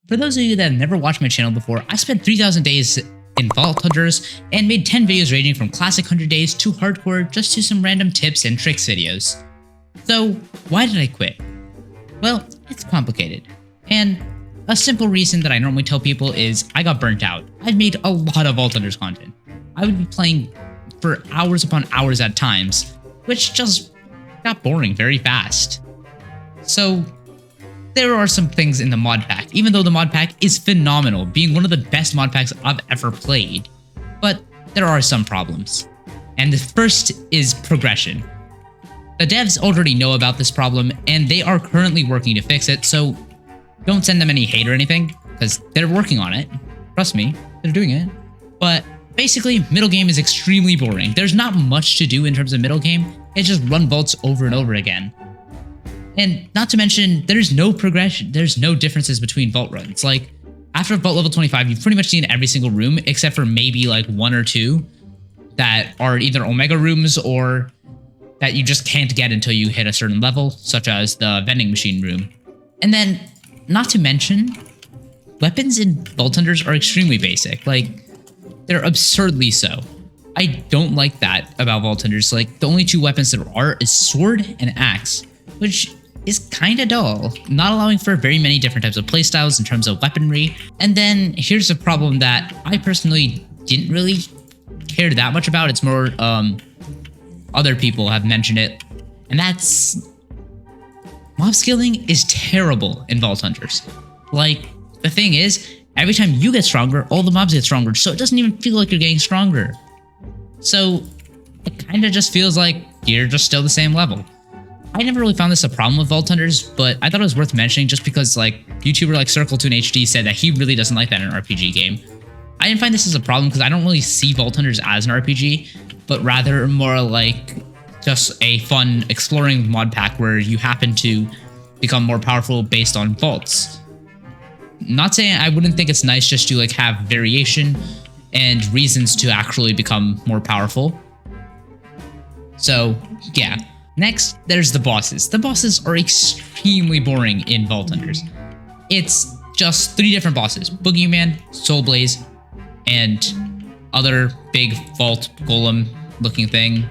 For those of you that have never watched my channel before, I spent 3,000 days in Vault Hunters and made 10 videos ranging from classic 100 days to hardcore, just to some random tips and tricks videos. So why did I quit? Well, it's complicated. And a simple reason that I normally tell people is I got burnt out. I'd made a lot of Vault Hunters content. I would be playing for hours upon hours at times, which just got boring very fast. So there are some things in the mod pack, even though the mod pack is phenomenal, being one of the best mod packs I've ever played. But there are some problems. And the first is progression. The devs already know about this problem, and they are currently working to fix it, so don't send them any hate or anything, because they're working on it. Trust me, they're doing it. But basically, middle game is extremely boring. There's not much to do in terms of middle game. It's just run vaults over and over again. And not to mention, there's no progression. There's no differences between vault runs. Like, after vault level 25, you've pretty much seen every single room, except for maybe like one or two that are either Omega rooms or that you just can't get until you hit a certain level, such as the vending machine room. And then, not to mention, weapons in Vault Hunters are extremely basic. Like, they're absurdly so. I don't like that about Vault Hunters. Like, the only two weapons there are is sword and axe, which is kinda dull, not allowing for very many different types of playstyles in terms of weaponry. And then here's a problem that I personally didn't really care that much about. It's more, other people have mentioned it, and that's mob scaling is terrible in Vault Hunters. Like, the thing is, every time you get stronger, all the mobs get stronger, so it doesn't even feel like you're getting stronger. So it kinda just feels like you're just still the same level. I never really found this a problem with Vault Hunters, but I thought it was worth mentioning just because, like, YouTuber like Circle2 HD said that he really doesn't like that in an RPG game. I didn't find this as a problem because I don't really see Vault Hunters as an RPG, but rather more like just a fun exploring mod pack where you happen to become more powerful based on vaults. Not saying I wouldn't think it's nice just to like have variation and reasons to actually become more powerful. So yeah. Next, there's the bosses. The bosses are extremely boring in Vault Hunters. It's just 3 different bosses: Boogeyman, Soul Blaze, and other big vault golem looking thing.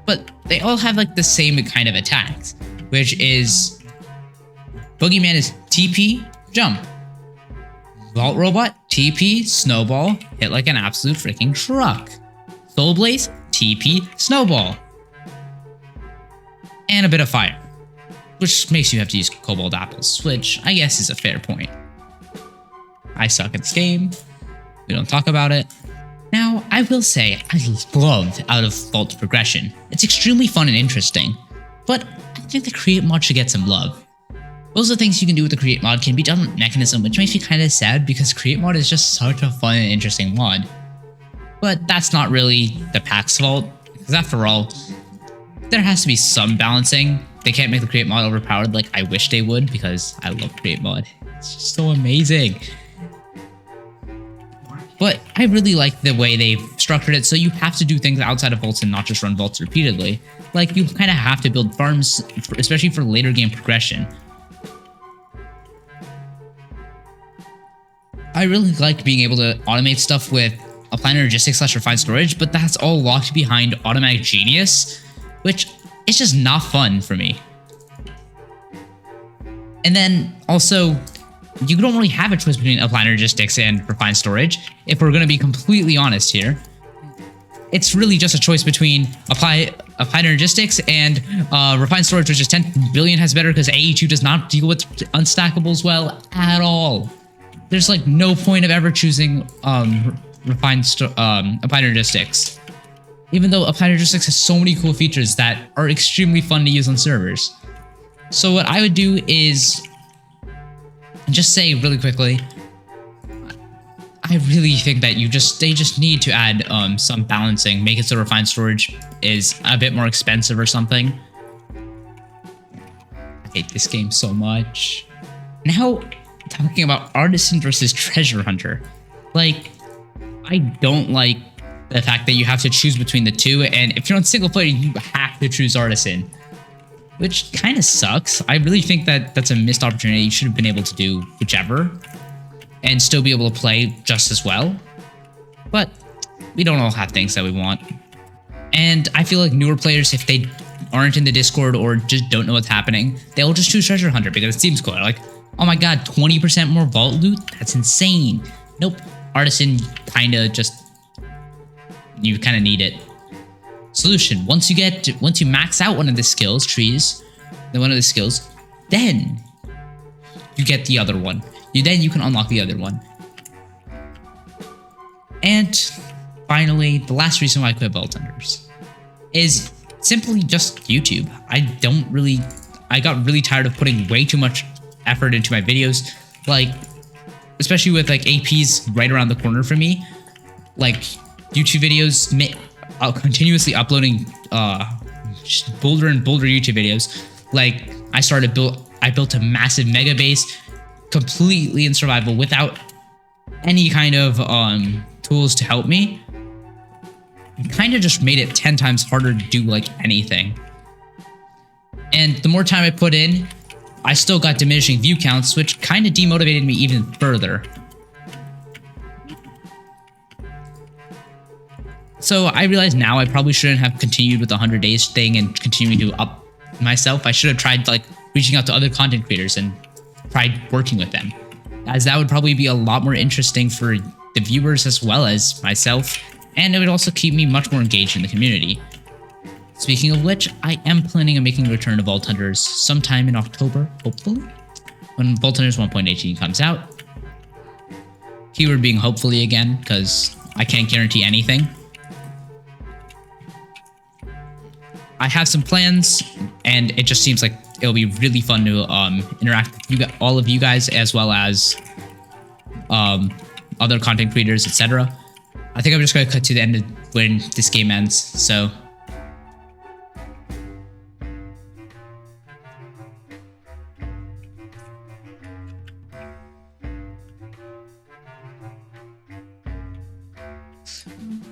But they all have like the same kind of attacks, which is Boogeyman is TP, jump. Vault Robot, TP, snowball, hit like an absolute freaking truck. Soul Blaze, TP, snowball. And a bit of fire, which makes you have to use cobalt apples, which I guess is a fair point. I suck at this game. We don't talk about it. Now, I will say I love Out of Vault progression. It's extremely fun and interesting, but I think the Create mod should get some love. Most of the things you can do with the Create mod can be done with Mechanism, which makes me kind of sad because Create mod is just such a fun and interesting mod. But that's not really the pack's fault, because after all, there has to be some balancing. They can't make the Create mod overpowered like I wish they would, because I love Create mod. It's just so amazing. But I really like the way they've structured it, so you have to do things outside of vaults and not just run vaults repeatedly. Like, you kind of have to build farms, especially for later game progression. I really like being able to automate stuff with Applied Energistics / Refined Storage, but that's all locked behind Automatic Genius, which is just not fun for me. And then also, you don't really have a choice between Applied Energistics and Refined Storage. If we're going to be completely honest here, it's really just a choice between Applied Energistics and Refined Storage, which is 10 billion has better because AE2 does not deal with unstackables well at all. There's like no point of ever choosing Applied Energistics. Even though Applied Energistics has so many cool features that are extremely fun to use on servers. So what I would do is just say really quickly, I really think that they just need to add some balancing, make it so Refined Storage is a bit more expensive or something. I hate this game so much. Now, talking about Artisan versus Treasure Hunter. Like, I don't like the fact that you have to choose between the two, and if you're on single player, you have to choose Artisan, which kind of sucks. I really think that that's a missed opportunity. You should have been able to do whichever. and still be able to play just as well. But we don't all have things that we want. And I feel like newer players, if they aren't in the Discord or just don't know what's happening, they'll just choose Treasure Hunter because it seems cool. Like, oh my god, 20% more vault loot? That's insane. Nope. Artisan kinda just, you kinda need it. Solution: once you max out one of the skills trees, then you get the other one. Then you can unlock the other one. And finally, the last reason why I quit Vault Hunters is simply just YouTube. I got really tired of putting way too much effort into my videos, like, especially with like APs right around the corner for me. Like, YouTube videos, continuously uploading bolder and bolder YouTube videos. Like, I built a massive mega base completely in survival without any kind of tools to help me. It kind of just made it 10 times harder to do like anything. And the more time I put in, I still got diminishing view counts, which kind of demotivated me even further. So I realize now I probably shouldn't have continued with the 100 days thing and continuing to up myself. I should have tried like reaching out to other content creators and tried working with them, as that would probably be a lot more interesting for the viewers as well as myself, and it would also keep me much more engaged in the community. Speaking of which, I am planning on making a return to Vault Hunters sometime in October, hopefully, when Vault Hunters 1.18 comes out. Keyword being hopefully again, because I can't guarantee anything. I have some plans, and it just seems like it'll be really fun to interact with all of you guys, as well as other content creators, etc. I think I'm just going to cut to the end of when this game ends, so...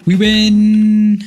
We win!